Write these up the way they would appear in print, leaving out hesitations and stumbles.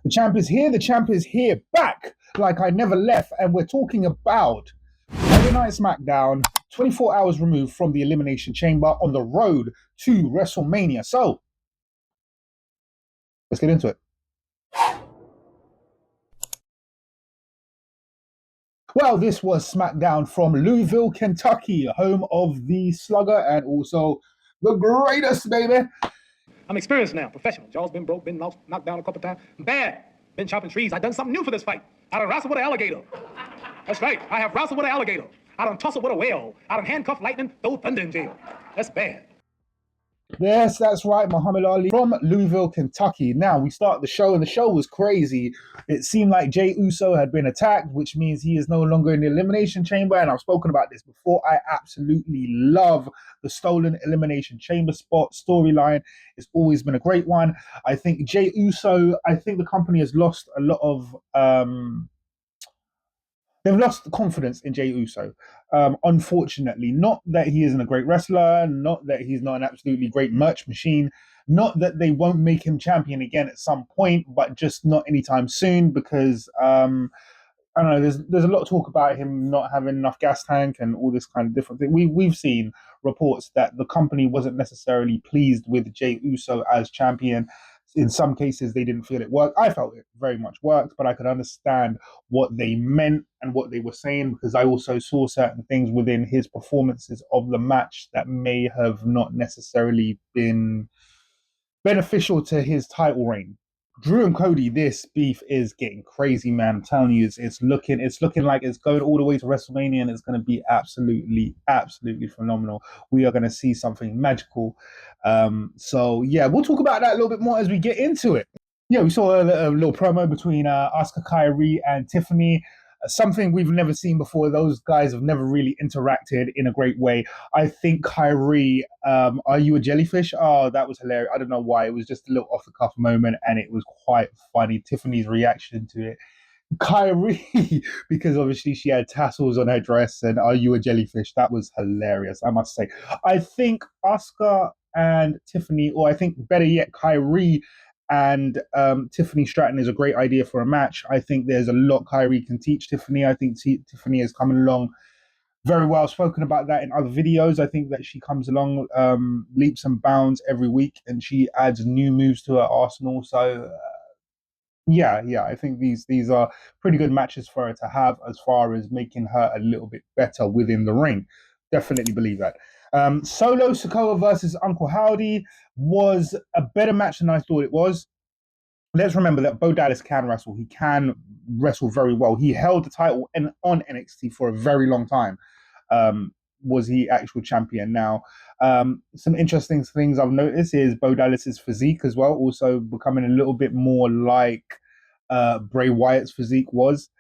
The champ is here. The champ is here, back like I never left. And we're talking about Monday Night Smackdown, 24 hours removed from the Elimination Chamber on the road to WrestleMania. So, let's get into it. Well, this was Smackdown from Louisville, Kentucky, home of the Slugger and also the greatest, baby. I'm experienced now, professional. Jaw's been broke, been knocked down a couple times. I'm bad. Been chopping trees. I done something new for this fight. I done wrestled with an alligator. That's right. I have wrestled with an alligator. I done tussled with a whale. I done handcuffed lightning, throw thunder in jail. That's bad. Yes, that's right, Muhammad Ali from Louisville, Kentucky. Now we start the show, and the show was crazy. It seemed like Jey Uso had been attacked, which means he is no longer in the Elimination Chamber. And I've spoken about this before. I absolutely love the stolen Elimination Chamber spot storyline. It's always been a great one. I think Jey Uso, I think the company has lost a lot of they've lost the confidence in Jey Uso. Unfortunately, not that he isn't a great wrestler, not that he's not an absolutely great merch machine, not that they won't make him champion again at some point, but just not anytime soon because I don't know. There's a lot of talk about him not having enough gas tank and all this kind of different thing. We've seen reports that the company wasn't necessarily pleased with Jey Uso as champion. In some cases, they didn't feel it worked. I felt it very much worked, but I could understand what they meant and what they were saying because I also saw certain things within his performances of the match that may have not necessarily been beneficial to his title reign. Drew and Cody, this beef is getting crazy, man. I'm telling you, it's looking like it's going all the way to WrestleMania, and it's going to be absolutely phenomenal. We are going to see something magical. So yeah, we'll talk about that a little bit more as we get into it. Yeah, we saw a little promo between Asuka, Kyrie, and Tiffany. Something we've never seen before. Those guys have never really interacted in a great way. I think Kyrie, are you a jellyfish? Oh, that was hilarious. I don't know why. It was just a little off the cuff moment, and it was quite funny. Tiffany's reaction to it. Kyrie, because obviously she had tassels on her dress, and are you a jellyfish? That was hilarious, I must say. I think Asuka and Tiffany, or I think better yet, Kyrie and Tiffany Stratton is a great idea for a match. I think there's a lot Kyrie can teach Tiffany. I think Tiffany is coming along very well. I've spoken about that in other videos. I think that she comes along leaps and bounds every week, and she adds new moves to her arsenal. So yeah, I think these are pretty good matches for her to have as far as making her a little bit better within the ring. Definitely believe that. Solo Sikoa versus Uncle Howdy was a better match than I thought it was. Let's remember that Bo Dallas can wrestle. He can wrestle very well. He held the title on NXT for a very long time. Was he actual champion? Now, some interesting things I've noticed is Bo Dallas's physique as well, also becoming a little bit more like Bray Wyatt's physique was.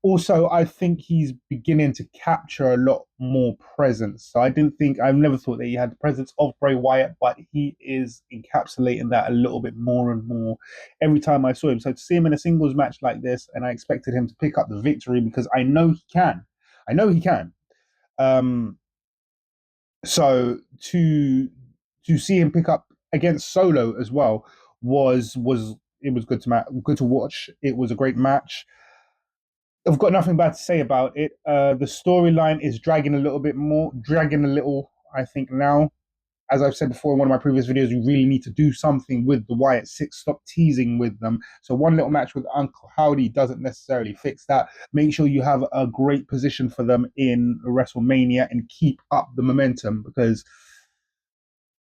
Also, I think he's beginning to capture a lot more presence. So I've never thought that he had the presence of Bray Wyatt, but he is encapsulating that a little bit more and more every time I saw him. So to see him in a singles match like this, and I expected him to pick up the victory because I know he can. I know he can. So to see him pick up against Solo as well was it was good to watch. It was a great match. I've got nothing bad to say about it. The storyline is dragging a little, I think, now. As I've said before in one of my previous videos, you really need to do something with the Wyatt Six. Stop teasing with them. So one little match with Uncle Howdy doesn't necessarily fix that. Make sure you have a great position for them in WrestleMania and keep up the momentum because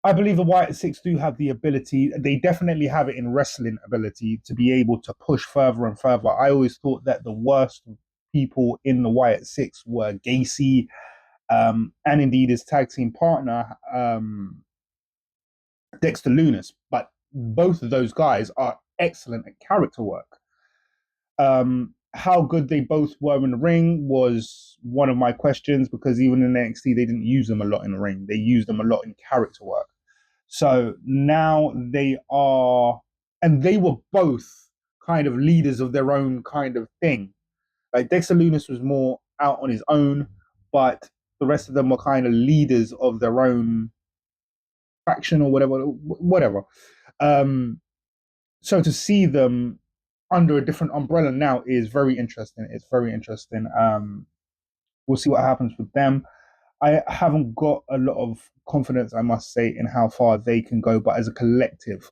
I believe the Wyatt Six do have the ability, they definitely have it in wrestling ability to be able to push further and further. I always thought that the worst people in the Wyatt Six were Gacy and indeed his tag team partner, Dexter Lunas. But both of those guys are excellent at character work. How good they both were in the ring was one of my questions because even in NXT, they didn't use them a lot in the ring. They used them a lot in character work. So now they are, and they were both kind of leaders of their own kind of thing. Like Dexter Lunas was more out on his own, but the rest of them were kind of leaders of their own faction or whatever. So to see them under a different umbrella now is very interesting. It's very interesting. We'll see what happens with them. I haven't got a lot of confidence, I must say, in how far they can go, but as a collective,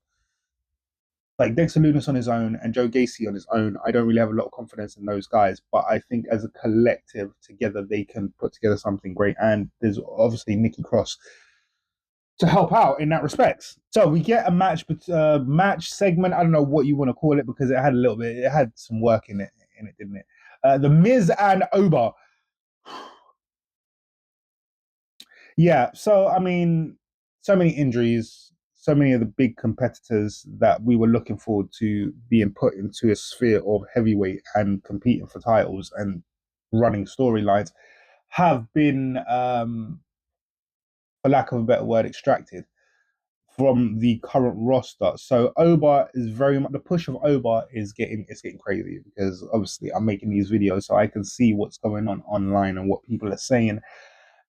like Dexter Lumis on his own and Joe Gacy on his own, I don't really have a lot of confidence in those guys. But I think as a collective together, they can put together something great. And there's obviously Nikki Cross to help out in that respect. So we get a match segment. I don't know what you want to call it because it had some work in it, didn't it? The Miz and Oba. Yeah, so I mean, so many injuries, so many of the big competitors that we were looking forward to being put into a sphere of heavyweight and competing for titles and running storylines have been, for lack of a better word, extracted from the current roster. So Oba is very much the push of Oba is getting crazy because obviously I'm making these videos so I can see what's going on online and what people are saying,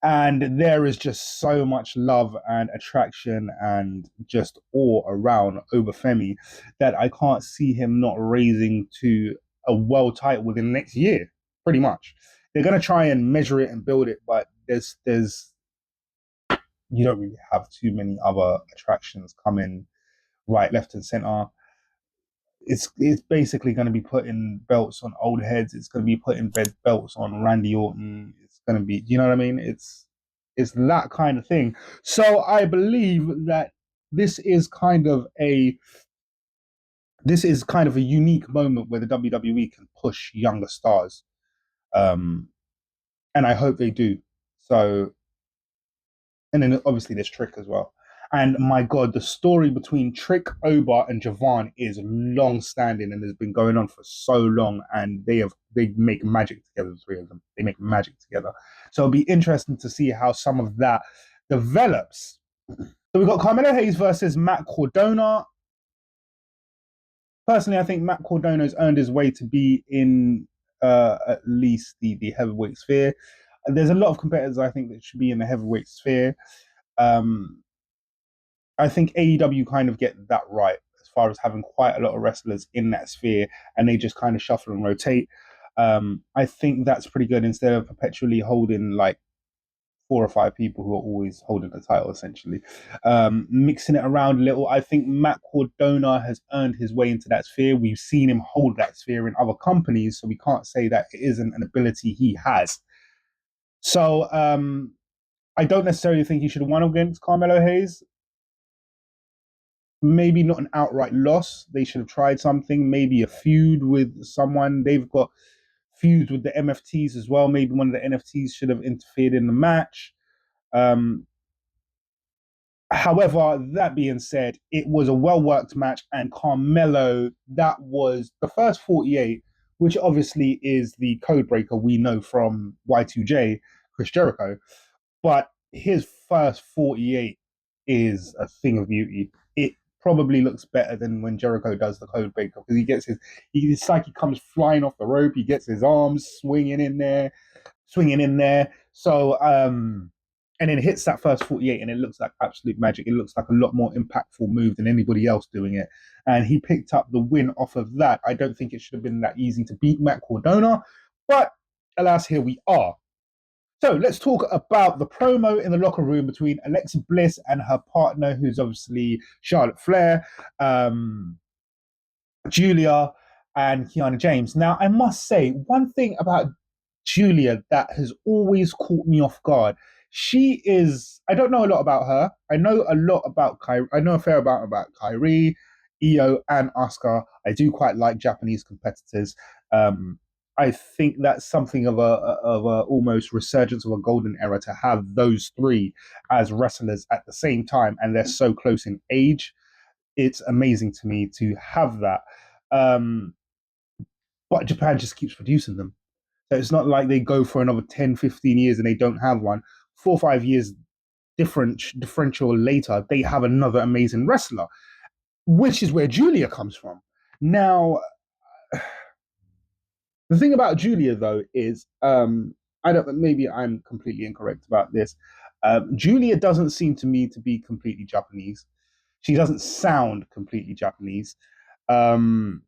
and there is just so much love and attraction and just awe around Obafemi that I can't see him not raising to a world title within the next year. Pretty much, they're gonna try and measure it and build it, but there's you don't really have too many other attractions coming right, left, and center. It's basically going to be putting belts on old heads. It's going to be putting belts on Randy Orton. It's going to be, you know what I mean? It's that kind of thing. So I believe that this is kind of a this is kind of a unique moment where the WWE can push younger stars, um, and I hope they do. So, and then obviously there's Trick as well. And my God, the story between Trick, Oba, and Javon is long standing and has been going on for so long. And they make magic together, the three of them. They make magic together. So it'll be interesting to see how some of that develops. So we've got Carmelo Hayes versus Matt Cardona. Personally, I think Matt Cardona's earned his way to be in at least the heavyweight sphere. There's a lot of competitors I think that should be in the heavyweight sphere. Um, I think AEW kind of get that right as far as having quite a lot of wrestlers in that sphere, and they just kind of shuffle and rotate. I think that's pretty good instead of perpetually holding like four or five people who are always holding the title, essentially. Mixing it around a little, I think Matt Cardona has earned his way into that sphere. We've seen him hold that sphere in other companies, so we can't say that it isn't an ability he has. So I don't necessarily think he should have won against Carmelo Hayes. Maybe not an outright loss. They should have tried something, maybe a feud with someone. They've got feuds with the MFTs as well. Maybe one of the NFTs should have interfered in the match. Um, However, that being said, it was a well worked match, and Carmelo, that was the first 48, which obviously is the code breaker we know from Y2J, Chris Jericho. But his first 48 is a thing of beauty. It probably looks better than when Jericho does the code breaker because it's like he comes flying off the rope, he gets his arms swinging in there. So, and then hits that first 48 and it looks like absolute magic. It looks like a lot more impactful move than anybody else doing it. And he picked up the win off of that. I don't think it should have been that easy to beat Matt Cardona, but alas, here we are. So let's talk about the promo in the locker room between Alexa Bliss and her partner, who's obviously Charlotte Flair, Julia, and Kiana James. Now, I must say, one thing about Julia that has always caught me off guard. She is, I don't know a lot about her. I know a lot about Kyrie. I know a fair amount about Kyrie, Io, and Asuka. I do quite like Japanese competitors. I think that's something of a almost resurgence of a golden era to have those three as wrestlers at the same time, and they're so close in age. It's amazing to me to have that. Um, but Japan just keeps producing them. So it's not like they go for another 10, 15 years and they don't have one. 4 or 5 years differential later, they have another amazing wrestler, which is where Julia comes from. Now, the thing about Julia though is, I don't. Maybe I'm completely incorrect about this. Julia doesn't seem to me to be completely Japanese. She doesn't sound completely Japanese. Um,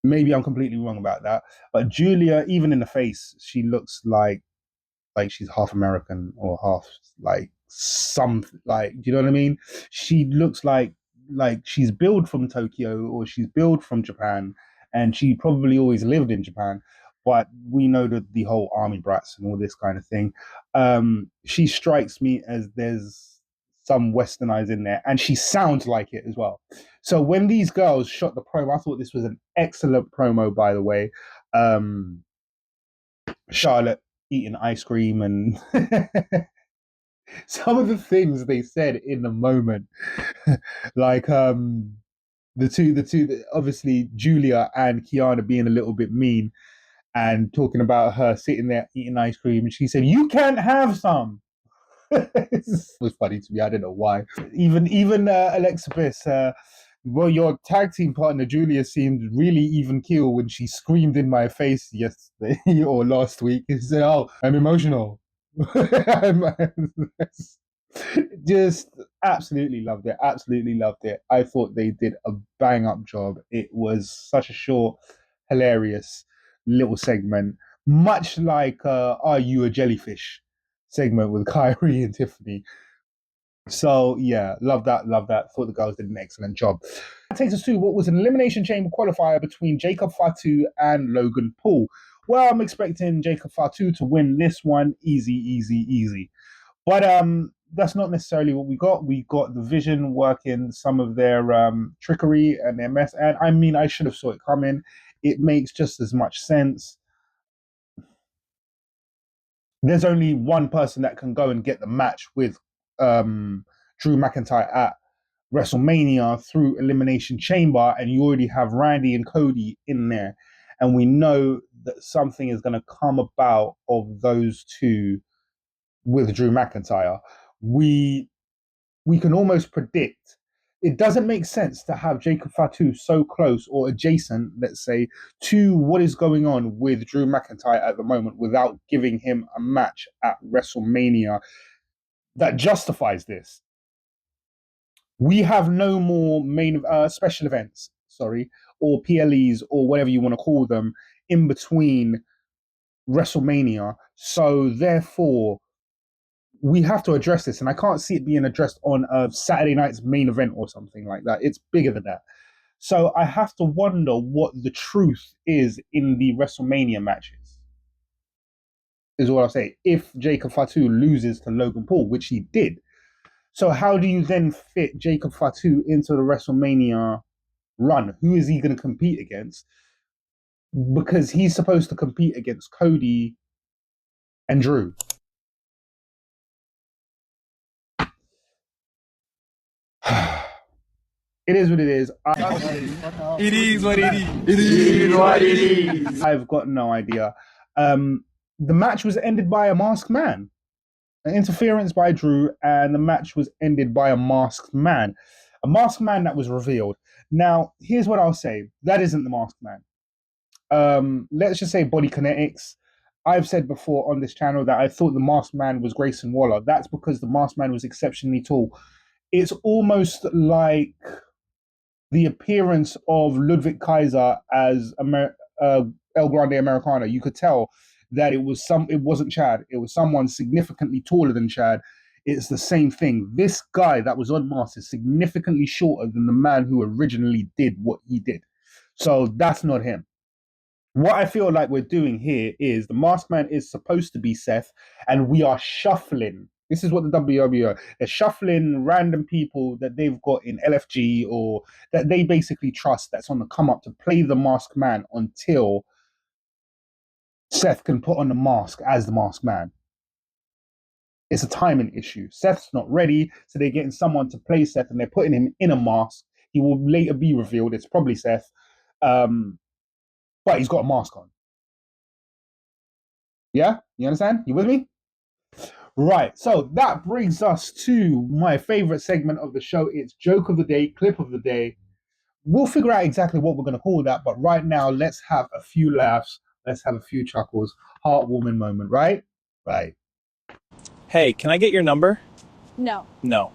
Maybe I'm completely wrong about that. But Julia, even in the face, she looks like she's half American or half like some like, do you know what I mean? She looks like she's billed from Tokyo or she's billed from Japan, and she probably always lived in Japan. But we know that the whole army brats and all this kind of thing. She strikes me as there's some westernized in there, and she sounds like it as well. So when these girls shot the promo, I thought this was an excellent promo, by the way. Um, Charlotte eating ice cream and some of the things they said in the moment, like the two, obviously Julia and Kiana being a little bit mean and talking about her sitting there eating ice cream, and she said, "You can't have some." It was funny to me. I don't know why. Even Alexa Bliss. Well, your tag team partner Julia seemed really even keel when she screamed in my face yesterday or last week. She said, "Oh, I'm emotional." Just absolutely loved it. Absolutely loved it. I thought they did a bang up job. It was such a short, hilarious little segment, much like "Are You a Jellyfish?" segment with Kyrie and Tiffany. So yeah, love that, love that. Thought the girls did an excellent job. That takes us to what was an elimination chamber qualifier between Jacob Fatu and Logan Paul. Well, I'm expecting Jacob Fatu to win this one, easy, easy, easy. But that's not necessarily what we got. We got the Vision working some of their trickery and their mess. And I mean, I should have saw it coming. It makes just as much sense. There's only one person that can go and get the match with Drew McIntyre at WrestleMania through Elimination Chamber, and you already have Randy and Cody in there. And we know that something is going to come about of those two with Drew McIntyre. We can almost predict. It doesn't make sense to have Jacob Fatu so close or adjacent, let's say, to what is going on with Drew McIntyre at the moment without giving him a match at WrestleMania that justifies this. We have no more main special events, sorry, or PLEs or whatever you want to call them in between WrestleMania. So therefore, we have to address this, and I can't see it being addressed on a Saturday night's main event or something like that. It's bigger than that. So I have to wonder what the truth is in the WrestleMania matches. Is what I'll say. If Jacob Fatu loses to Logan Paul, which he did, so how do you then fit Jacob Fatu into the WrestleMania run? Who is he going to compete against? Because he's supposed to compete against Cody and Drew. It is what it is. It is what it is. It is what it is. I've got no idea. The match was ended by a masked man, an interference by Drew, and the match was ended by a masked man. A masked man that was revealed. Now, here's what I'll say. That isn't the masked man. Let's just say body kinetics. I've said before on this channel that I thought the masked man was Grayson Waller. That's because the masked man was exceptionally tall. It's almost like the appearance of Ludwig Kaiser as El Grande Americano. You could tell that it wasn't Chad. It was someone significantly taller than Chad. It's the same thing. This guy that was on mask is significantly shorter than the man who originally did what he did. So that's not him. What I feel like we're doing here is the masked man is supposed to be Seth, and we are shuffling. This is what the WWE are. They're shuffling random people that they've got in LFG or that they basically trust that's on the come up to play the masked man until Seth can put on the mask as the masked man. It's a timing issue. Seth's not ready, so they're getting someone to play Seth and they're putting him in a mask. He will later be revealed. It's probably Seth. But he's got a mask on. Yeah? You understand? You with me? Right. So that brings us to my favorite segment of the show. It's Joke of the Day, Clip of the Day. We'll figure out exactly what we're going to call that. But right now, let's have a few laughs. Let's have a few chuckles. Heartwarming moment, right? Right. Hey, can I get your number? No. No.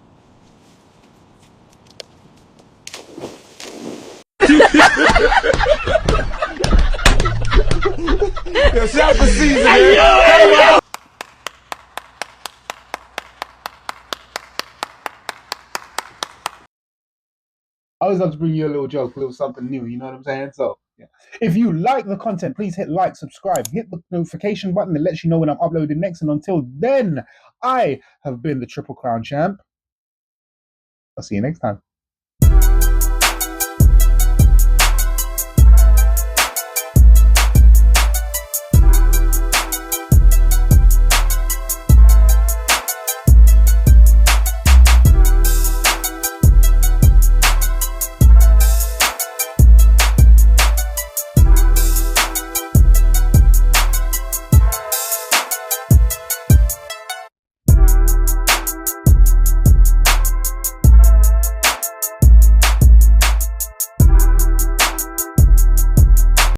the season, man. I always love to bring you a little joke, a little something new, you know what I'm saying? So, yeah. If you like the content, please hit like, subscribe, hit the notification button that lets you know when I'm uploading next. And until then, I have been the Triple Crown Champ. I'll see you next time.